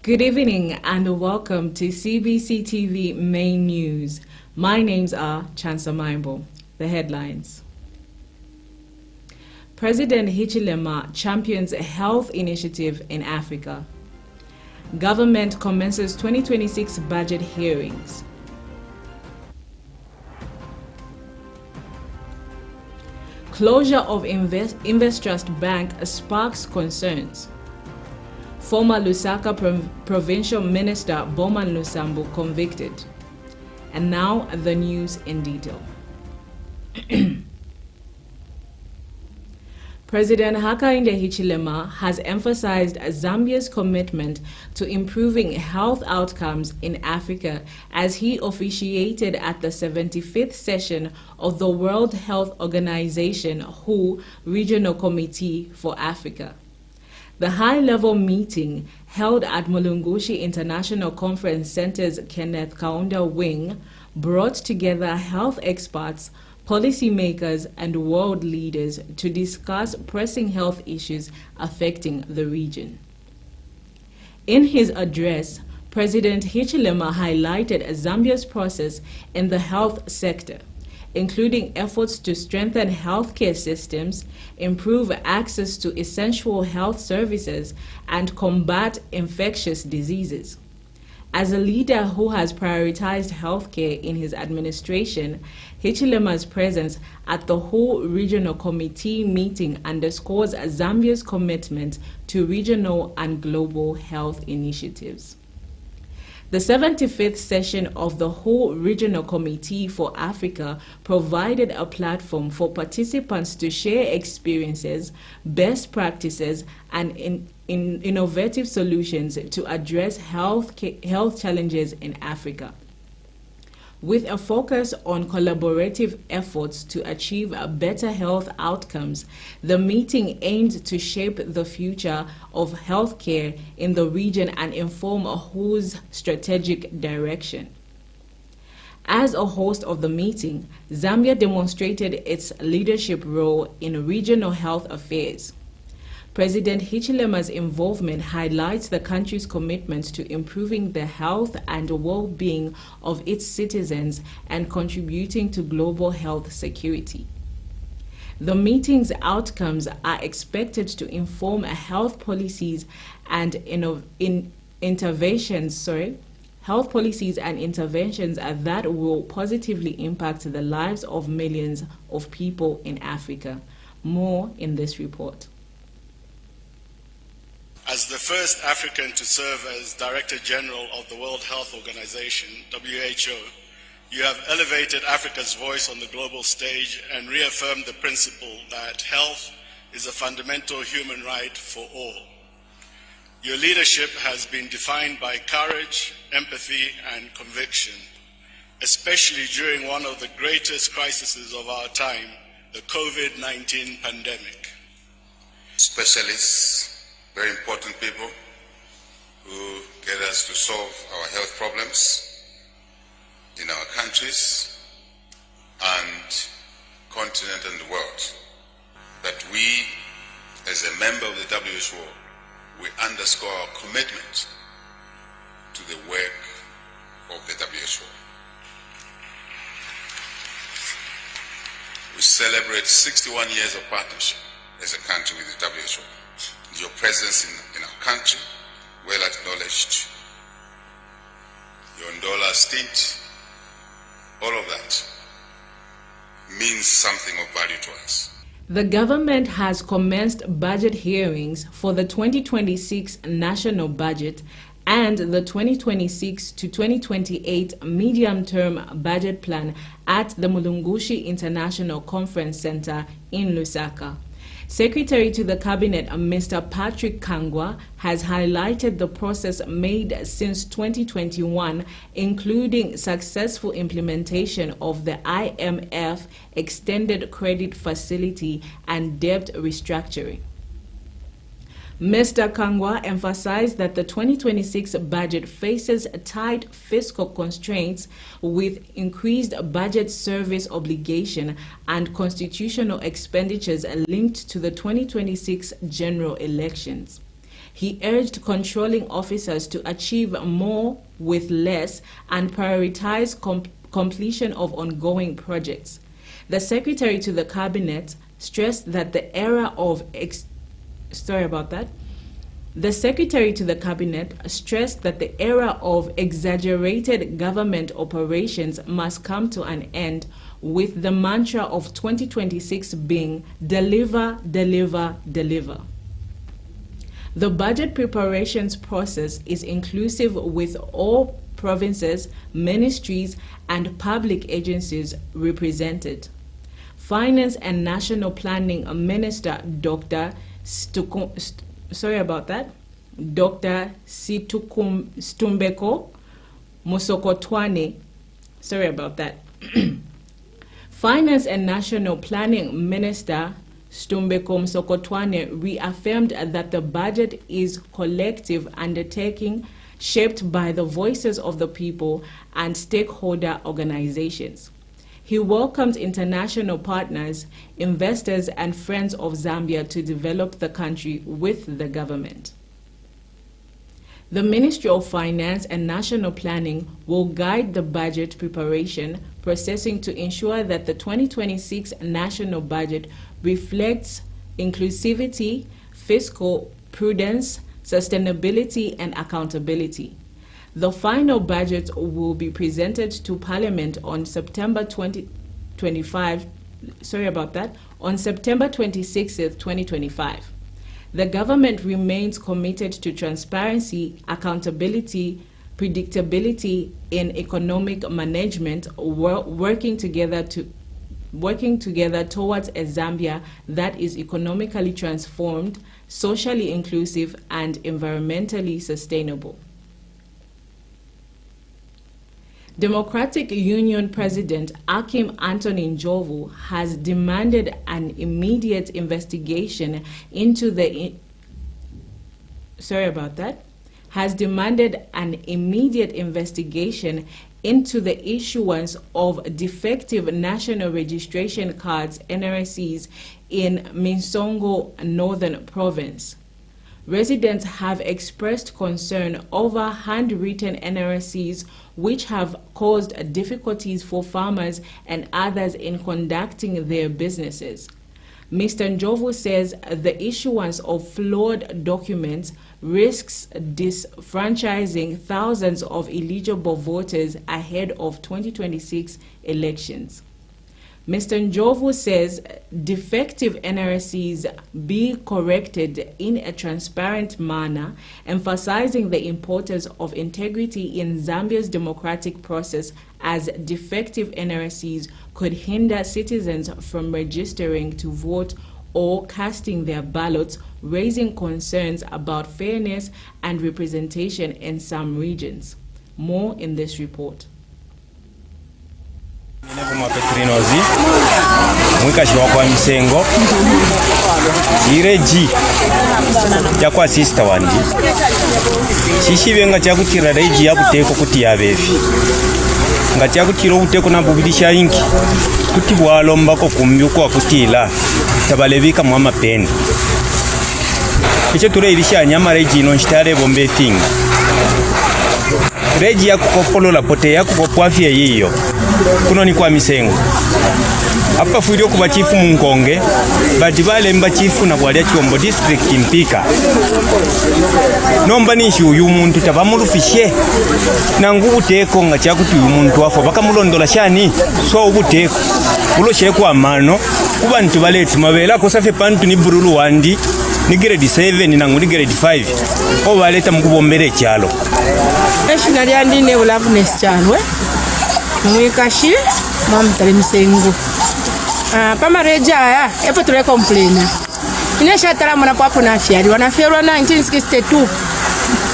Good evening and welcome to Cbc Tv Main News. My names are Chansa Maimbo. The headlines. President Hichilema champions a health initiative in Africa. Government commences 2026 budget hearings. Closure of Invest Bank sparks concerns. Former Lusaka Provincial Minister Bowman Lusambu convicted. And now the news in detail. President Hakainde Hichilema has emphasized Zambia's commitment to improving health outcomes in Africa as he officiated at the 75th session of the World Health Organization WHO Regional Committee for Africa. The high-level meeting, held at Mulungushi International Conference Center's Kenneth Kaunda Wing, brought together health experts, policymakers, and world leaders to discuss pressing health issues affecting the region. In his address, President Hichilema highlighted Zambia's process in the health sector, including efforts to strengthen healthcare systems, improve access to essential health services, and combat infectious diseases. As a leader who has prioritized healthcare in his administration, Hichilema's presence at the whole regional committee meeting underscores Zambia's commitment to regional and global health initiatives. The 75th session of the whole Regional Committee for Africa provided a platform for participants to share experiences, best practices, and innovative solutions to address health challenges in Africa. With a focus on collaborative efforts to achieve better health outcomes, the meeting aimed to shape the future of healthcare in the region and inform WHO's strategic direction. As a host of the meeting, Zambia demonstrated its leadership role in regional health affairs. President Hichilema's involvement highlights the country's commitment to improving the health and well-being of its citizens and contributing to global health security. The meeting's outcomes are expected to inform health policies and interventions that will positively impact the lives of millions of people in Africa. More in this report. As the first African to serve as Director General of the World Health Organization, WHO, you have elevated Africa's voice on the global stage and reaffirmed the principle that health is a fundamental human right for all. Your leadership has been defined by courage, empathy, and conviction, especially during one of the greatest crises of our time, the COVID-19 pandemic. Specialists, very important people who get us to solve our health problems in our countries and continent and the world. That we, as a member of the WHO, we underscore our commitment to the work of the WHO. We celebrate 61 years of partnership as a country with the WHO. Your presence in our country, well acknowledged. Your Ndola stint, all of that means something of value to us. The government has commenced budget hearings for the 2026 national budget and the 2026 to 2028 medium-term budget plan at the Mulungushi International Conference Center in Lusaka. Secretary to the Cabinet, Mr. Patrick Kangwa, has highlighted the process made since 2021, including successful implementation of the IMF Extended Credit Facility and debt restructuring. Mr. Kangwa emphasized that the 2026 budget faces tight fiscal constraints with increased budget service obligation and constitutional expenditures linked to the 2026 general elections. He urged controlling officers to achieve more with less and prioritize completion of ongoing projects. The Secretary to the Cabinet stressed that the era of exaggerated government operations must come to an end, with the mantra of 2026 being deliver, deliver, deliver. The budget preparations process is inclusive with all provinces, ministries, and public agencies represented. Finance and National Planning Minister Dr. Stumbeko Musokotwane, Finance and National Planning Minister Stumbeko Musokotwane reaffirmed that the budget is collective undertaking shaped by the voices of the people and stakeholder organizations. He welcomed international partners, investors, and friends of Zambia to develop the country with the government. The Ministry of Finance and National Planning will guide the budget preparation processing to ensure that the 2026 national budget reflects inclusivity, fiscal prudence, sustainability, and accountability. The final budget will be presented to Parliament on September 26, 2025. The government remains committed to transparency, accountability, predictability in economic management, working together towards a Zambia that is economically transformed, socially inclusive, and environmentally sustainable. Democratic Union President Akim Anthony Njovu has demanded an immediate investigation into the issuance of defective national registration cards (NRCs) in Minsongo Northern Province. Residents have expressed concern over handwritten NRCs, which have caused difficulties for farmers and others in conducting their businesses. Mr. Njovu says the issuance of flawed documents risks disfranchising thousands of eligible voters ahead of 2026 elections. Mr. Njovu says defective NRCs be corrected in a transparent manner, emphasizing the importance of integrity in Zambia's democratic process, as defective NRCs could hinder citizens from registering to vote or casting their ballots, raising concerns about fairness and representation in some regions. More in this report. Mwikashwa kwa Misengo ireji jakwa sister wandi shishibenga chakutira reji yakuteko kuti yabefi ngati yakutira uteko na bubidisha inki kuti bwalombako kumbyuko akutila tabalebika mu amapeni icho ture ilisha nyama reji no nchitare bombe finga reji yakukopolola pote yakukopwafia yiyo kuno ni kwa Misengo apa fuirio kuba chifu munkonge bati bale mba chifu na bwali Chombo district Mpika nomba nishi uyu muntu tabamurufishe na ngubuteko nga chakuti uyu muntu wafo bakamulondola shani so ubuteko uloshe kwa mano kuba ntu baletu mabela kosafe pantu ni burulu wandi ni grade 7 na ngudi grade 5 o baleta mukubombere cyalo eshina lyandi ne ulaveness cyalwe mwikashi mamtale Misengo pama reja aya epo tule complain inesha tala mona papo na fiari wanafiarwa 1962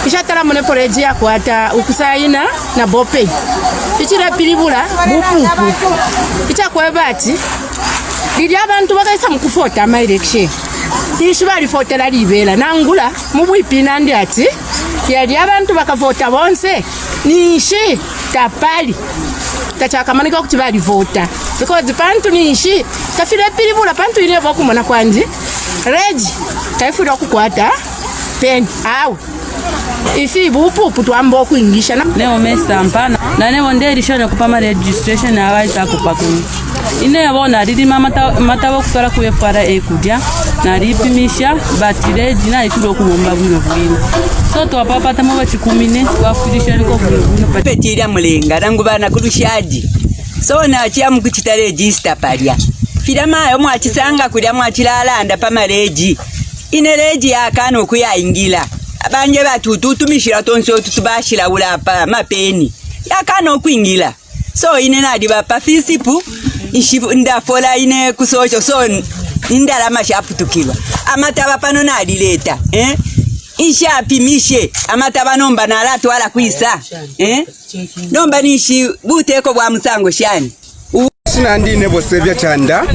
isha tala mona po reja kwata ukusaina na bope ichira pilibula bupupu icha kwebati lili abantu bakaisa mukufota ama election tishibali fotela libela nangula mubwipina ndi ati yali abantu bakavota bonse nishi tapali tachakamanika kuti bali vota because pantu nishi tafile pilibula pantu ile bokumona kwandi reji taifura kukwata mapeni awu ifi bupupu twamba okuingisha leo mesa mpana na leo ndelisha kupama registration abaita kupakuni ine yabona riri mata okutwala ku FRA ekudya nalipimisha batireji na itulo kubomba bwino so twapapata mu bachikumine twafurisha liko bwino petira mulenga rangu bana kulushaji so na chiamu kuchita register palya filama yo mwachisanga kulya mwachilala pama reji ine reji yakano okuyaingila abanje batutumishira tonso tutubashira ulapa mapeni yakano okuingila so ine nadi bapa fisipu ndafola ine kusocho so indala mashapu tukilwa amataba pano nadi leta ishapimishe amataba nomba nalatu wala kwisa nomba nishi buteko bwa musango shani Sinandi nebo sevya chanda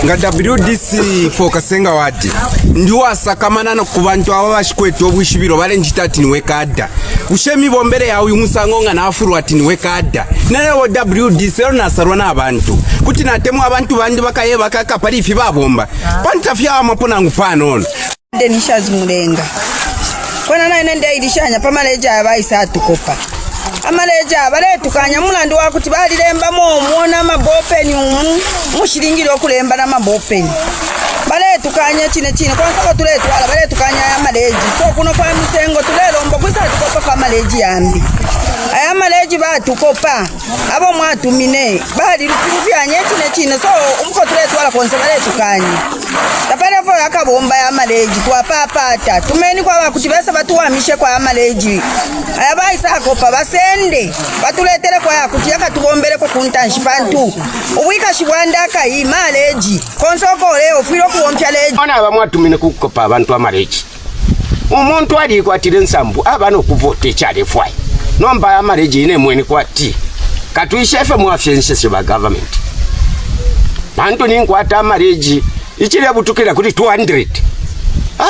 nga WDC fokasenga wati ndiwa sakamana no kubantu aba bashikwetu obwishibiro bale njitati niwe kada ushemi bombere yawe umusango nga nafuru ati niwe kada nane wo WDC na sarwa na abantu kuti natemu abantu bandi bakaye bakaka pali ifi babomba pantafya amapona ngupano denisha zumulenga kwana naine ndeilishanya pamaleja abaisa tukopa amaleja baletukanya mulandi wakuti balilemba muona mabopeni mushiringiro okulemba na mabopeni baletukanya chine kwanza tuletwala baletukanya amaleji so kuno kwa misengo tulelomba kwisa tukopa kwa maleji yambi aya maleji batukopa abo mwatumine bali lupinvyanye chine so umko tuletwala kwanza baletukanya tapale fo yakabomba ya maleji twapapata tumeni kwa bakuti bese batuwamishe kwa amaleji aya baisa kopa basende batuletere kwa yakuti yakatubombere ko kuntanshi pantu ubwika shibwanda kai maleji konsoko leo firo kuompya leji ona abamwatumine kukopa abantu amaleji umuntu ali kwatire nsambu abano kuvote chale fwai nomba amaleji ine mweni kwati katuishefe mwafyense seba government bantu ninkwata amaleji ichile butukira kuri 200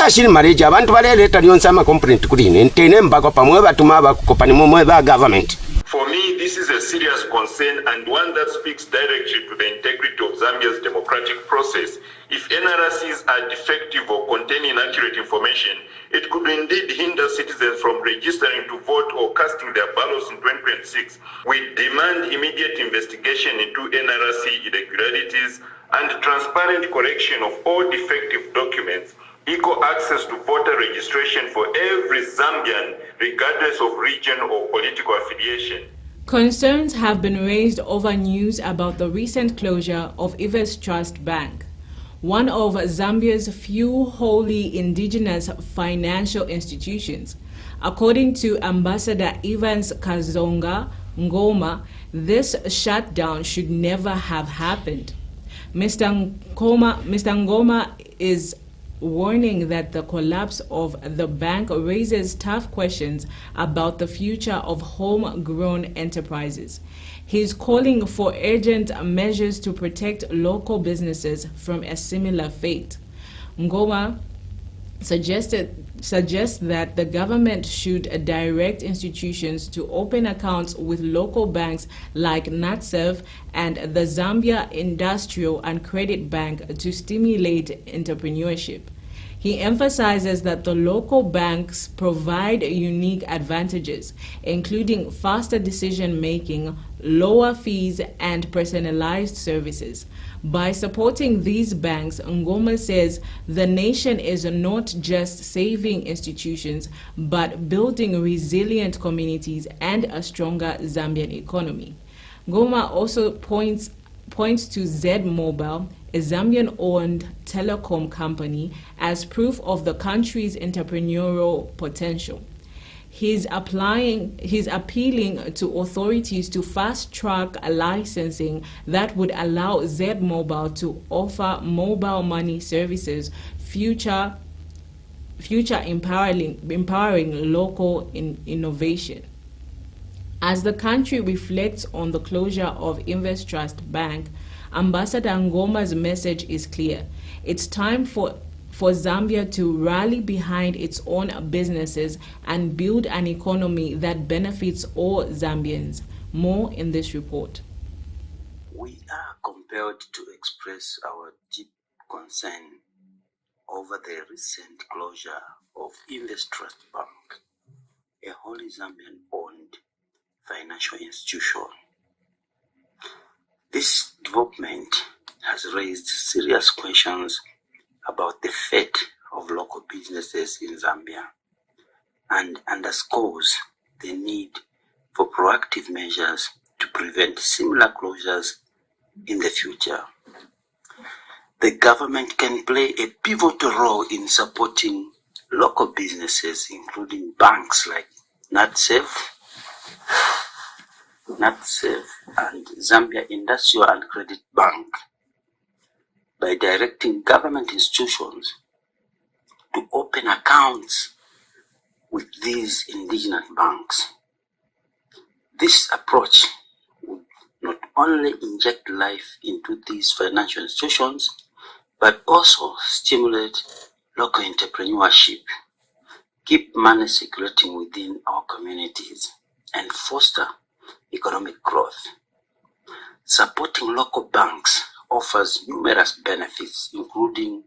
shiri maleji abantu baleleta lyonsa ama complaint kuri ntene mbako pamwe batuma bakukopa ni mwe ba government. For me, this is a serious concern and one that speaks directly to the integrity of Zambia's democratic process. If NRCs are defective or contain inaccurate information, it could indeed hinder citizens from registering to vote or casting their ballots in 2026. We demand immediate investigation into NRC irregularities and transparent correction of all defective documents, equal access to voter registration for every Zambian, regardless of region or political affiliation. Concerns have been raised over news about the recent closure of Evans Trust Bank, one of Zambia's few wholly indigenous financial institutions. According to Ambassador Evans Kazonga Ngoma, this shutdown should never have happened. Mr. Ngoma is warning that the collapse of the bank raises tough questions about the future of homegrown enterprises. He's calling for urgent measures to protect local businesses from a similar fate. Ngoma suggests that the government should direct institutions to open accounts with local banks like NATSEV and the Zambia Industrial and Credit Bank to stimulate entrepreneurship. He emphasizes that the local banks provide unique advantages, including faster decision-making, lower fees, and personalized services. By supporting these banks, Ngoma says the nation is not just saving institutions, but building resilient communities and a stronger Zambian economy. Ngoma also points to Z Mobile, a Zambian-owned telecom company, as proof of the country's entrepreneurial potential. He's appealing to authorities to fast-track licensing that would allow Z Mobile to offer mobile money services, future empowering local innovation. As the country reflects on the closure of Invest Trust Bank, Ambassador Ngoma's message is clear. It's time for Zambia to rally behind its own businesses and build an economy that benefits all Zambians. More in this report. We are compelled to express our deep concern over the recent closure of Trust Bank, a wholly Zambian-owned financial institution. This development has raised serious questions about the fate of local businesses in Zambia and underscores the need for proactive measures to prevent similar closures in the future. The government can play a pivotal role in supporting local businesses, including banks like NatSafe and Zambia Industrial and Credit Bank, by directing government institutions to open accounts with these indigenous banks. This approach would not only inject life into these financial institutions, but also stimulate local entrepreneurship, keep money circulating within our communities, and foster economic growth. Supporting local banks offers numerous benefits, including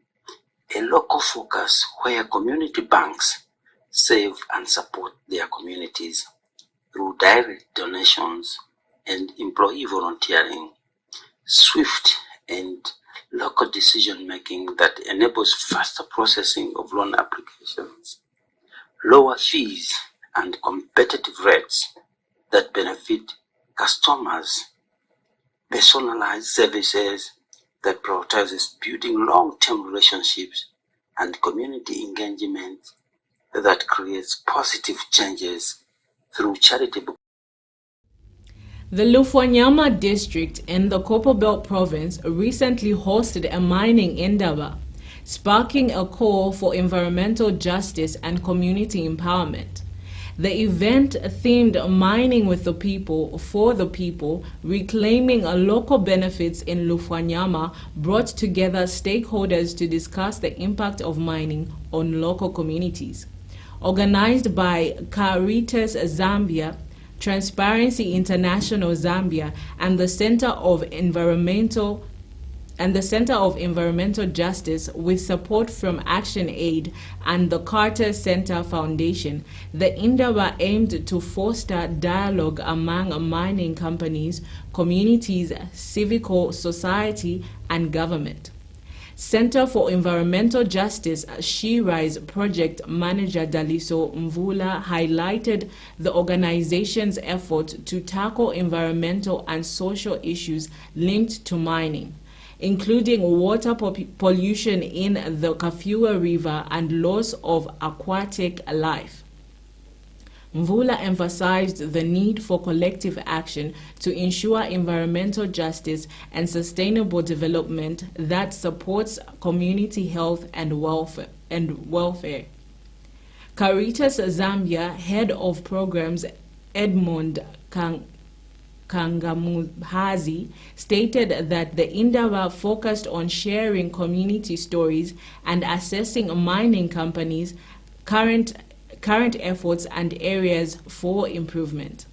a local focus where community banks save and support their communities through direct donations and employee volunteering, swift and local decision-making that enables faster processing of loan applications, lower fees and competitive rates that benefit customers, personalized services that prioritizes building long-term relationships, and community engagement that creates positive changes through charitable. The Lufwanyama district in the Copperbelt province recently hosted a mining indaba, sparking a call for environmental justice and community empowerment. The event themed Mining with the People, for the People, reclaiming local benefits in Lufwanyama, brought together stakeholders to discuss the impact of mining on local communities. Organized by Caritas Zambia, Transparency International Zambia, and the Center of Environmental Justice, with support from ActionAid and the Carter Center Foundation, the indaba aimed to foster dialogue among mining companies, communities, civil society, and government. Center for Environmental Justice She-Rise project manager Daliso Mvula highlighted the organization's effort to tackle environmental and social issues linked to mining, including water pollution in the Kafua River and loss of aquatic life. Mvula emphasized the need for collective action to ensure environmental justice and sustainable development that supports community health and welfare. Caritas Zambia head of programs Edmond Kangamuhazi stated that the indaba focused on sharing community stories and assessing mining companies' current efforts and areas for improvement.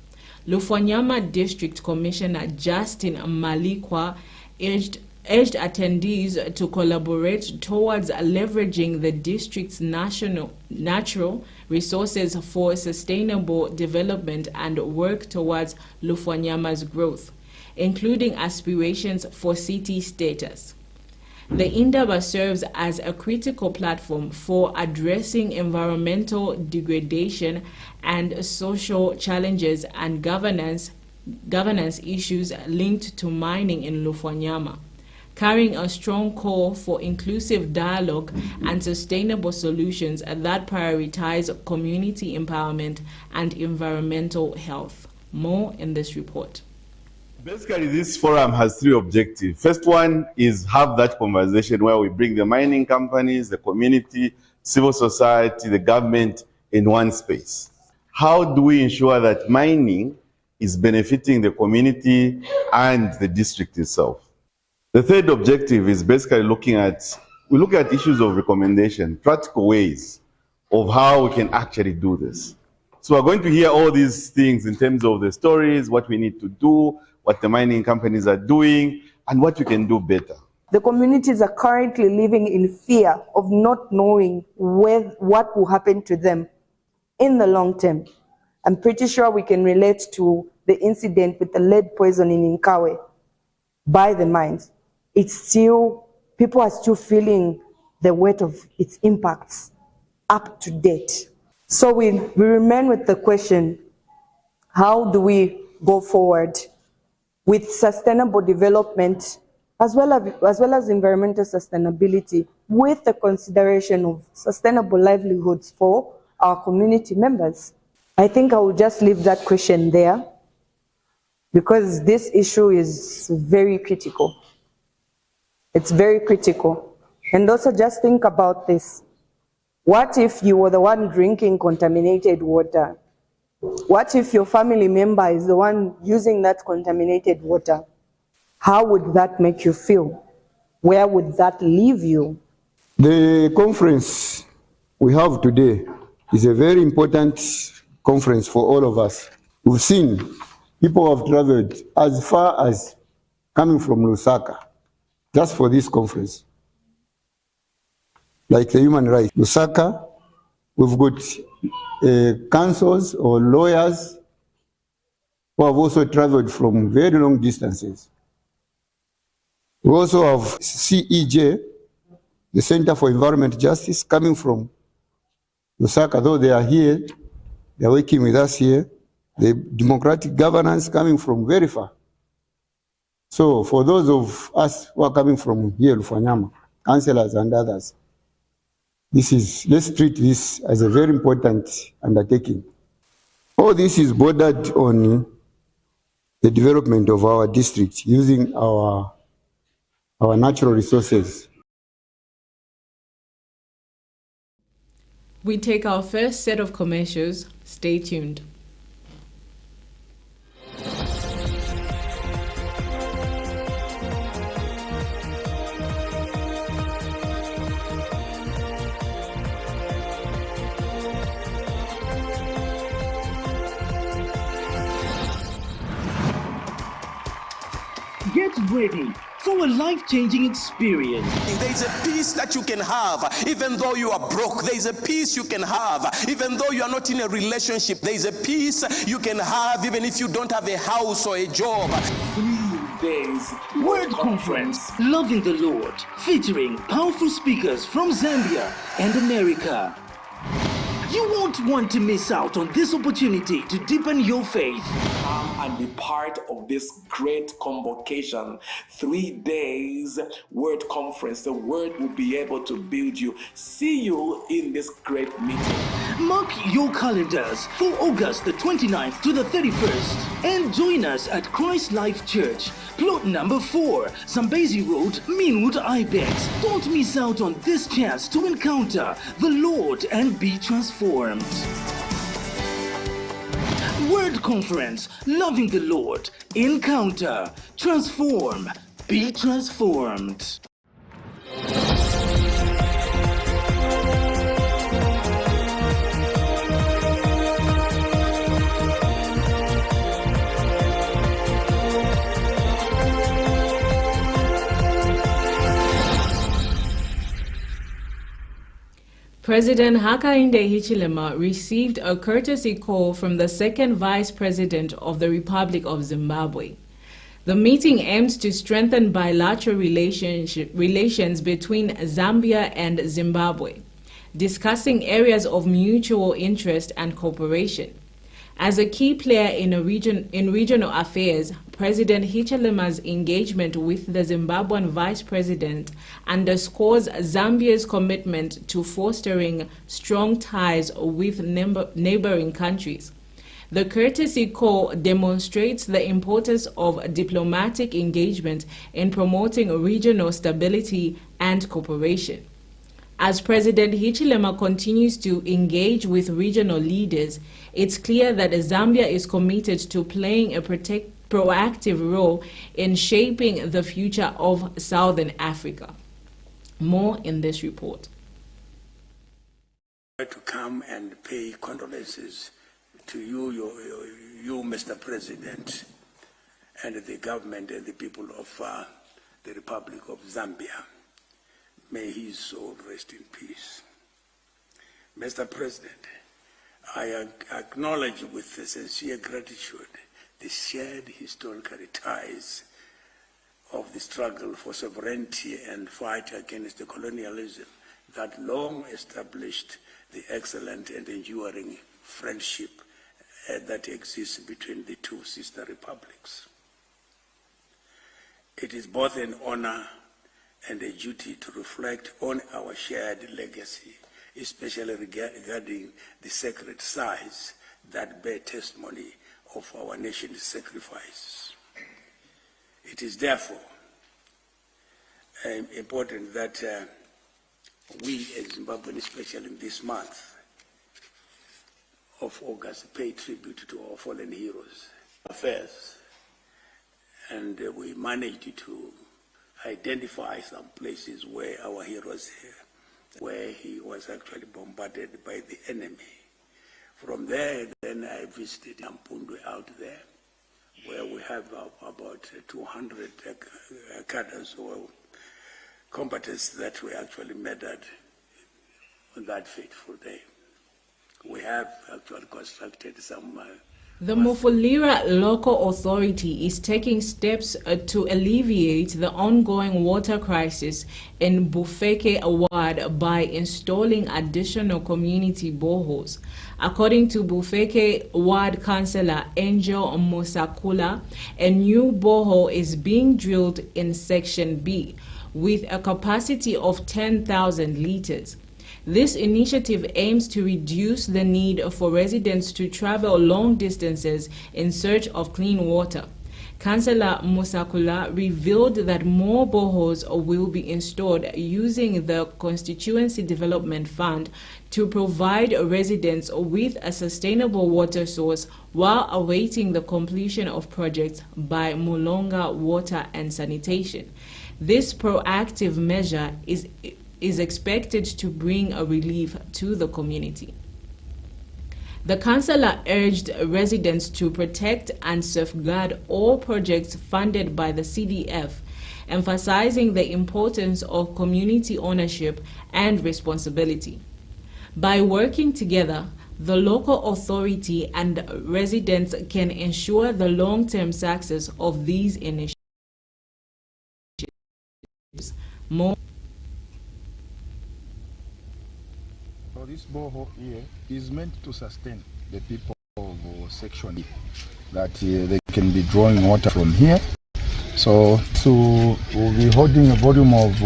Lufwanyama District Commissioner Justin Malikwa urged attendees to collaborate towards leveraging the district's natural resources for sustainable development and work towards Lufwanyama's growth, including aspirations for city status. The indaba serves as a critical platform for addressing environmental degradation and social challenges and governance issues linked to mining in Lufwanyama, carrying a strong call for inclusive dialogue and sustainable solutions that prioritize community empowerment and environmental health. More in this report. Basically, this forum has three objectives. First one is have that conversation where we bring the mining companies, the community, civil society, the government in one space. How do we ensure that mining is benefiting the community and the district itself? The third objective is basically we look at issues of recommendation, practical ways of how we can actually do this. So we're going to hear all these things in terms of the stories, what we need to do, what the mining companies are doing, and what we can do better. The communities are currently living in fear of not knowing what will happen to them in the long term. I'm pretty sure we can relate to the incident with the lead poisoning in Kawe by the mines. People are still feeling the weight of its impacts up to date. So we remain with the question, how do we go forward with sustainable development as well as environmental sustainability with the consideration of sustainable livelihoods for our community members? I think I will just leave that question there because this issue is very critical. It's very critical. And also just think about this. What if you were the one drinking contaminated water? What if your family member is the one using that contaminated water? How would that make you feel? Where would that leave you? The conference we have today is a very important conference for all of us. We've seen people have traveled as far as coming from Lusaka just for this conference. Like the human rights. Lusaka, we've got councils or lawyers who have also traveled from very long distances. We also have CEJ, the Center for Environment Justice, coming from Lusaka, though they are here, they are working with us here. The democratic governance coming from very far. So for those of us who are coming from here, Lufanyama, councillors and others, let's treat this as a very important undertaking. All this is bordered on the development of our district using our natural resources. We take our first set of commercials. Stay tuned. Get ready for a life-changing experience. There's a peace that you can have even though you are broke. There's a peace you can have even though you are not in a relationship. There's a peace you can have even if you don't have a house or a job. 3 days Word Conference, Loving the Lord, featuring powerful speakers from Zambia and America. You won't want to miss out on this opportunity to deepen your faith. Come and be part of this great convocation. 3 days Word Conference. The Word will be able to build you. See you in this great meeting. Mark your calendars for August the 29th to the 31st and join us at Christ Life Church, plot number 4, Zambezi Road, Minwood, Ibex. Don't miss out on this chance to encounter the Lord and be transformed. Word Conference, Loving the Lord, Encounter, Transform, Be Transformed. President Hakainde Hichilema received a courtesy call from the second Vice President of the Republic of Zimbabwe. The meeting aims to strengthen bilateral relations between Zambia and Zimbabwe, discussing areas of mutual interest and cooperation. As a key player in regional affairs, President Hichilema's engagement with the Zimbabwean Vice President underscores Zambia's commitment to fostering strong ties with neighboring countries. The courtesy call demonstrates the importance of diplomatic engagement in promoting regional stability and cooperation. As President Hichilema continues to engage with regional leaders, it's clear that Zambia is committed to playing a proactive role in shaping the future of Southern Africa. More in this report. To come and pay condolences to you, Mr. President, and the government and the people of the Republic of Zambia. May his soul rest in peace. Mr. President, I acknowledge with sincere gratitude the shared historical ties of the struggle for sovereignty and fight against the colonialism that long established the excellent and enduring friendship that exists between the two sister republics. It is both an honor and a duty to reflect on our shared legacy, especially regarding the sacred sites that bear testimony of our nation's sacrifices. It is therefore important that we as Zimbabweans, especially in this month of August, pay tribute to our fallen heroes' affairs. And we managed to identify some places where our heroes, where he was actually bombarded by the enemy. From there, then I visited Ampundwe out there, where we have about 200 cadres or combatants that were actually murdered on that fateful day. We have actually constructed some The Mufulira local authority is taking steps to alleviate the ongoing water crisis in Bufeke ward by installing additional community boreholes. According to Bufeke ward councillor Angel Musakula, a new borehole is being drilled in section B with a capacity of 10,000 liters. This initiative aims to reduce the need for residents to travel long distances in search of clean water. Councillor Musakula revealed that more boreholes will be installed using the Constituency Development Fund to provide residents with a sustainable water source while awaiting the completion of projects by Mulonga Water and Sanitation. This proactive measure is expected to bring a relief to the community. The councillor urged residents to protect and safeguard all projects funded by the CDF, emphasizing the importance of community ownership and responsibility. By working together, the local authority and residents can ensure the long-term success of these initiatives. More. So this borehole here is meant to sustain the people of section E, that they can be drawing water from here. So we'll be holding a volume of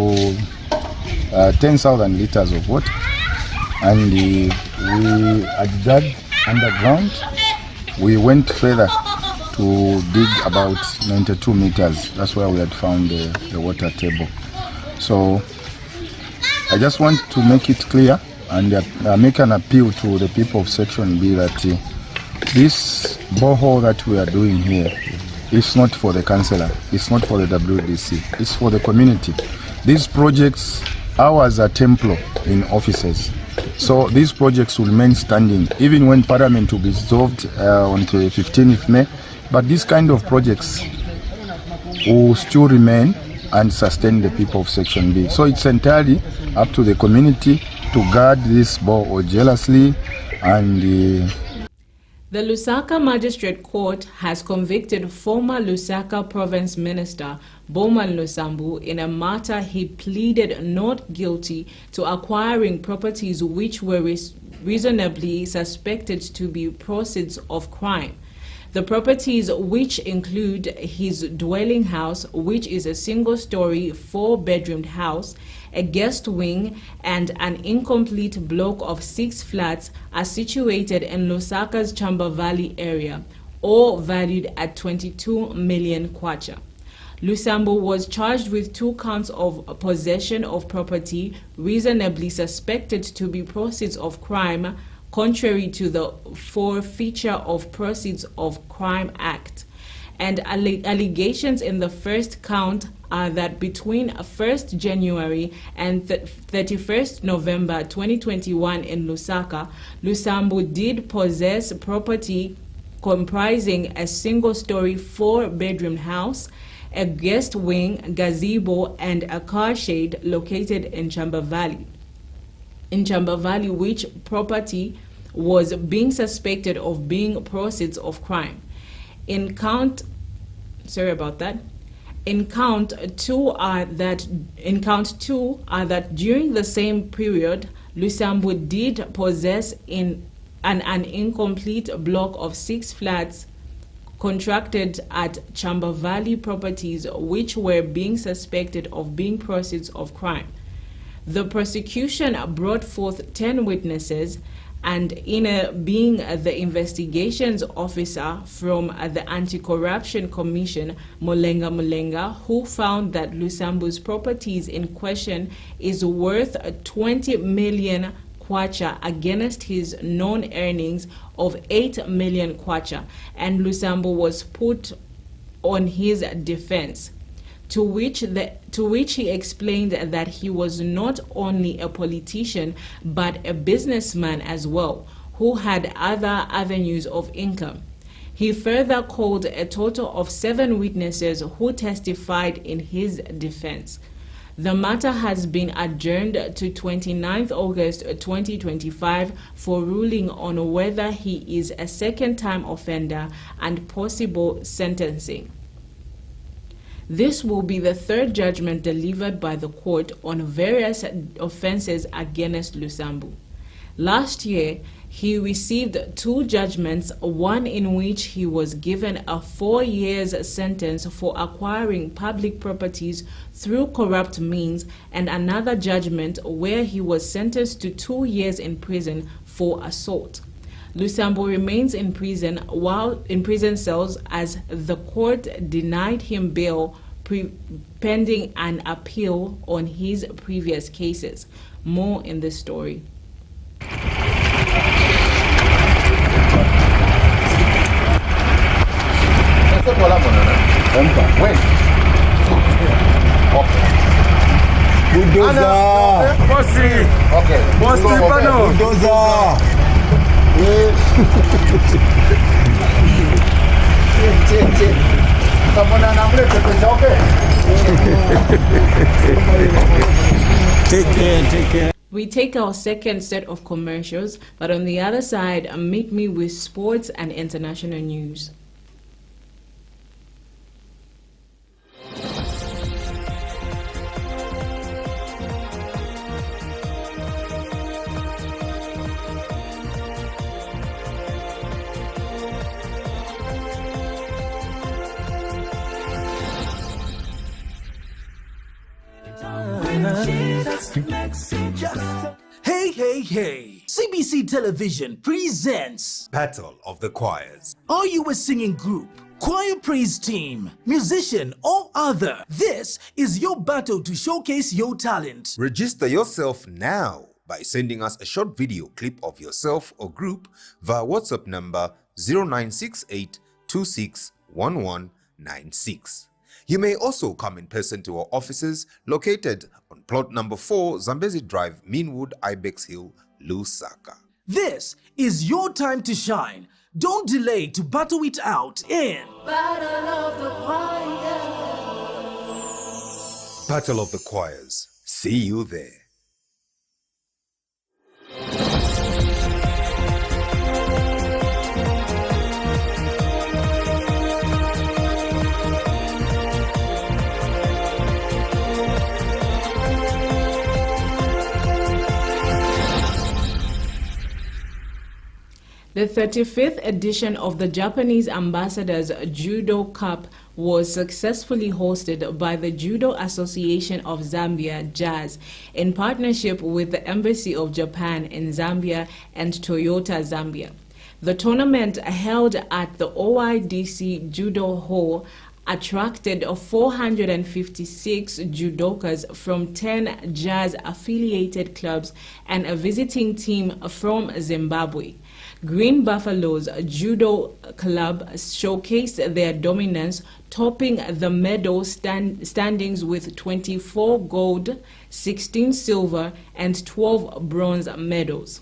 10,000 liters of water, and we had dug underground. We went further to dig about 92 meters. That's where we had found the water table. So I just want to make it clear and make an appeal to the people of Section B that this borehole that we are doing here is not for the councillor, it's not for the WDC, it's for the community. These projects, ours are temporal in offices. So these projects will remain standing even when Parliament will be dissolved on the 15th May. But these kind of projects will still remain and sustain the people of Section B. So it's entirely up to the community to guard this borehole jealously. And the Lusaka Magistrate Court has convicted former Lusaka Province Minister Bowman Lusambu in a matter he pleaded not guilty to acquiring properties which were reasonably suspected to be proceeds of crime. The properties, which include his dwelling house, which is a single-story, 4-bedroomed house, a guest wing, and an incomplete block of 6 flats, are situated in Lusaka's Chamba Valley area, all valued at 22 million kwacha. Lusambu was charged with 2 counts of possession of property reasonably suspected to be proceeds of crime, contrary to the Forfeiture of Proceeds of Crime Act. And allegations in the first count are that between 1st January and 31st November 2021 in Lusaka, Lusambu did possess property comprising a single-story 4-bedroom house, a guest wing, gazebo, and a car shade located in Chamba Valley. In Chamba Valley, which property was being suspected of being proceeds of crime. In count two are that during the same period, Lusambu did possess an incomplete block of 6 flats contracted at Chamba Valley properties, which were being suspected of being proceeds of crime. The prosecution brought forth 10 witnesses, and being the investigations officer from the Anti-Corruption Commission, Mulenga, who found that Lusambu's properties in question is worth 20 million kwacha against his known earnings of 8 million kwacha, and Lusambu was put on his defense. To which he explained that he was not only a politician but a businessman as well, who had other avenues of income. He further called a total of 7 witnesses who testified in his defense. The matter has been adjourned to 29th August 2025 for ruling on whether he is a second-time offender and possible sentencing. This will be the 3rd judgment delivered by the court on various offenses against Lusambu. Last year, he received 2 judgments, one in which he was given a 4 years sentence for acquiring public properties through corrupt means, and another judgment where he was sentenced to 2 years in prison for assault. Lusambu remains in prison cells as the court denied him bail pending an appeal on his previous cases. More in this story. Take care. We take our second set of commercials, but on the other side, meet me with sports and international news. Hey, CBC Television presents Battle of the Choirs. Are you a singing group, choir praise team, musician, or other? This is your battle to showcase your talent. Register yourself now by sending us a short video clip of yourself or group via WhatsApp number 0968261196. You may also come in person to our offices located on plot number 4 Zambezi Drive, Meanwood, Ibex Hill, Lusaka. This is your time to shine. Don't delay to battle it out in Battle of the Choirs. Battle of the Choirs. See you there. The 35th edition of the Japanese Ambassadors Judo Cup was successfully hosted by the Judo Association of Zambia, JAZ, in partnership with the Embassy of Japan in Zambia and Toyota Zambia. The tournament, held at the OIDC Judo Hall, attracted 456 judokas from 10 JAZ-affiliated clubs and a visiting team from Zimbabwe. Green Buffaloes Judo Club showcased their dominance, topping the medal standings with 24 gold, 16 silver, and 12 bronze medals.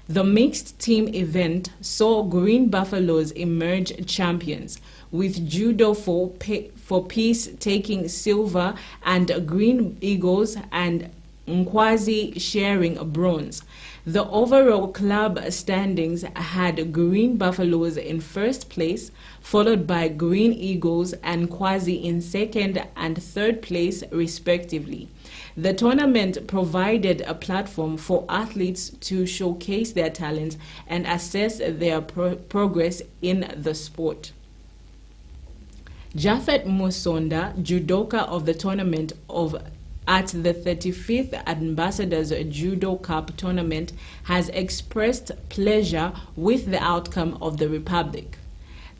The mixed team event saw Green Buffaloes emerge champions, with Judo for Peace taking silver and Green Eagles and Nkwazi sharing bronze. The overall club standings had Green Buffaloes in first place, followed by Green Eagles and Nkwazi in second and third place respectively. The tournament provided a platform for athletes to showcase their talents and assess their progress in the sport. Japhet Musonda, judoka of the tournament at the 35th Ambassadors Judo Cup tournament, has expressed pleasure with the outcome of the Republic.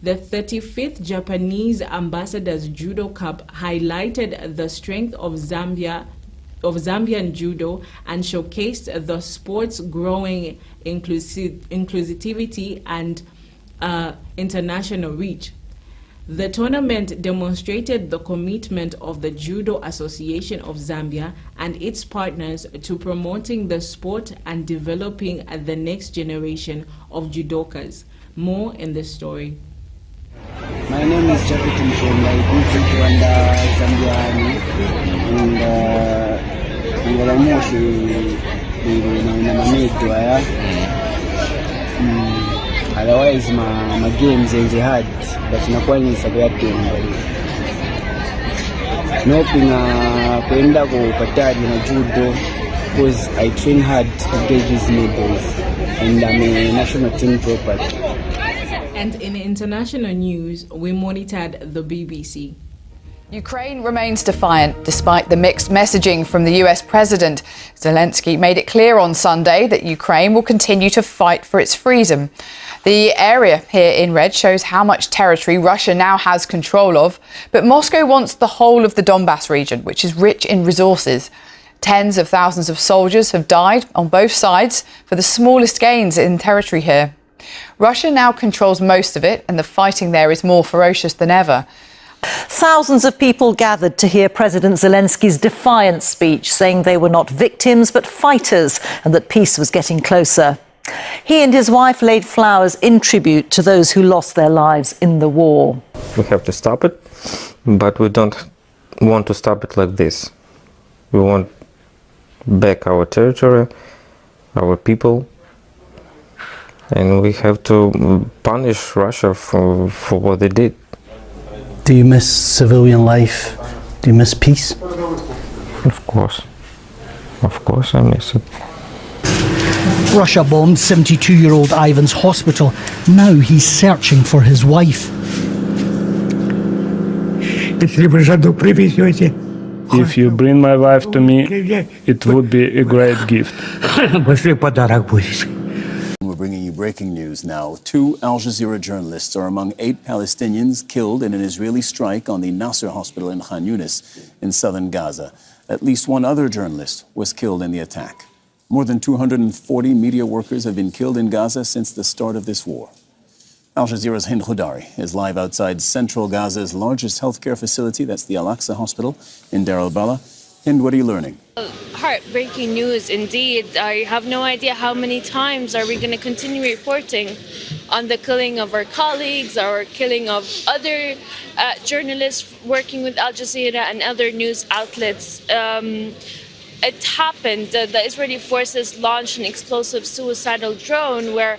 The 35th Japanese Ambassadors Judo Cup highlighted the strength of Zambian judo and showcased the sport's growing inclusivity and international reach. The tournament demonstrated the commitment of the Judo Association of Zambia and its partners to promoting the sport and developing the next generation of judokas. More in this story. My name is Japhet Musonda. I come from Rwanda, Zambia, and otherwise my games is hard, but nakuwa ni sabati mbali. Nopinga kwenda kupatari na judo because I train hard to get these medals and I'm a national team property. And in international news, we monitored the BBC. Ukraine remains defiant despite the mixed messaging from the US President. Zelensky made it clear on Sunday that Ukraine will continue to fight for its freedom. The area here in red shows how much territory Russia now has control of, but Moscow wants the whole of the Donbass region, which is rich in resources. Tens of thousands of soldiers have died on both sides for the smallest gains in territory here. Russia now controls most of it, and the fighting there is more ferocious than ever. Thousands of people gathered to hear President Zelensky's defiant speech, saying they were not victims but fighters and that peace was getting closer. He and his wife laid flowers in tribute to those who lost their lives in the war. We have to stop it, but we don't want to stop it like this. We want back our territory, our people, and we have to punish Russia for what they did. Do you miss civilian life? Do you miss peace? Of course I miss it. Russia bombed 72-year-old Ivan's hospital. Now he's searching for his wife. If you bring my wife to me, it would be a great gift. We're bringing you breaking news now. 2 Al Jazeera journalists are among 8 Palestinians killed in an Israeli strike on the Nasser hospital in Khan Yunis in southern Gaza. At least 1 other journalist was killed in the attack. More than 240 media workers have been killed in Gaza since the start of this war. Al Jazeera's Hind Khudari is live outside central Gaza's largest healthcare facility. That's the Al-Aqsa Hospital in Deir al-Balah. Hind, what are you learning? Heartbreaking news indeed. I have no idea how many times are we going to continue reporting on the killing of our colleagues or killing of other journalists working with Al Jazeera and other news outlets. It happened. The Israeli forces launched an explosive suicidal drone where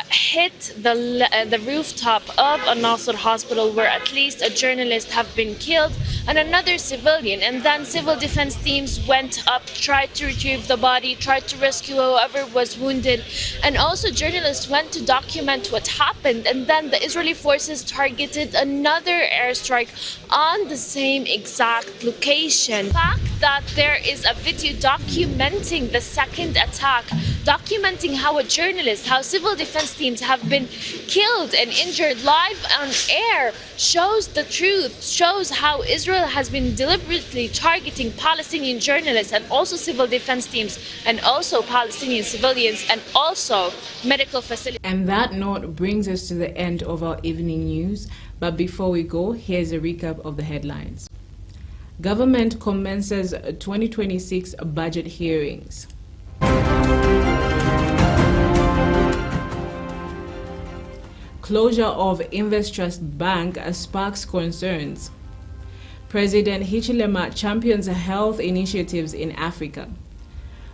hit the rooftop of a Nasser hospital, where at least a journalist have been killed and another civilian. And then civil defense teams went up, tried to retrieve the body, tried to rescue whoever was wounded. And also journalists went to document what happened. And then the Israeli forces targeted another airstrike on the same exact location. The fact that there is a video documenting the second attack, documenting how a journalist, how civil defense teams have been killed and injured live on air, shows the truth, shows how Israel has been deliberately targeting Palestinian journalists and also civil defense teams and also Palestinian civilians and also medical facilities. And that note brings us to the end of our evening news. But before we go, here's a recap of the headlines. Government commences 2026 budget hearings. Closure of Investrust Bank sparks concerns. President Hichilema champions health initiatives in Africa.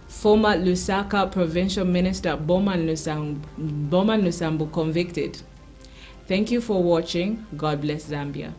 Former Lusaka Provincial Minister Bowman Lusambu convicted. Thank you for watching. God bless Zambia.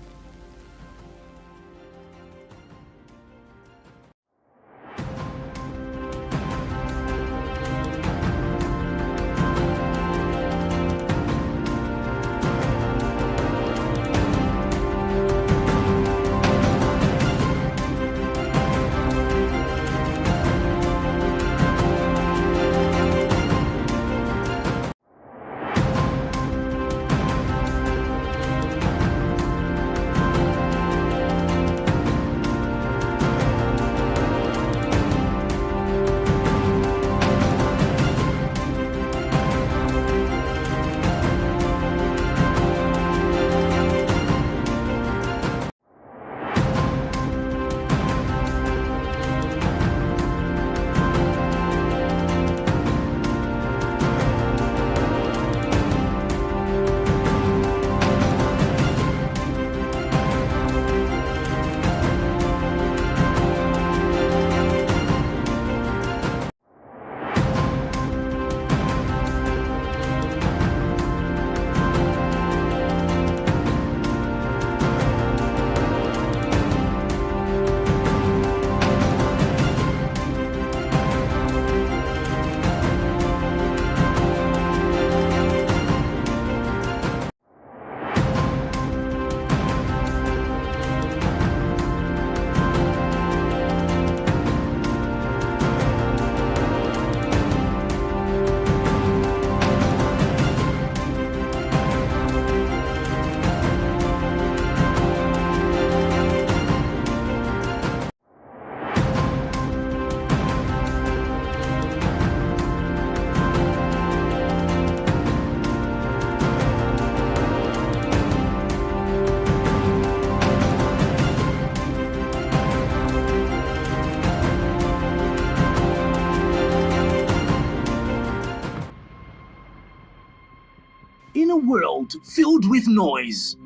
In a world filled with noise,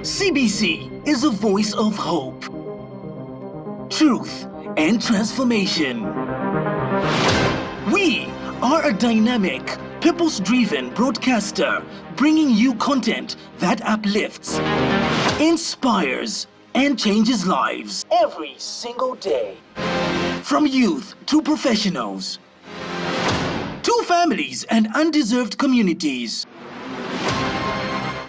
CBC is a voice of hope, truth, and transformation. We are a dynamic, purpose-driven broadcaster bringing you content that uplifts, inspires, and changes lives every single day. From youth to professionals, to families and undeserved communities.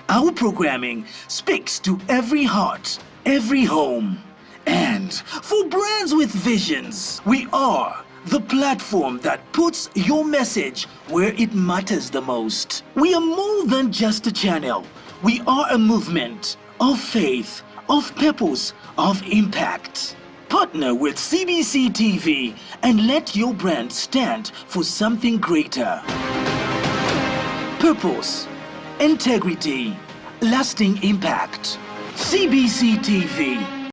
Our programming speaks to every heart, every home. And for brands with visions, we are the platform that puts your message where it matters the most. We are more than just a channel. We are a movement of faith, of purpose, of impact. Partner with CBC TV and let your brand stand for something greater. Purpose, integrity, lasting impact. CBC TV.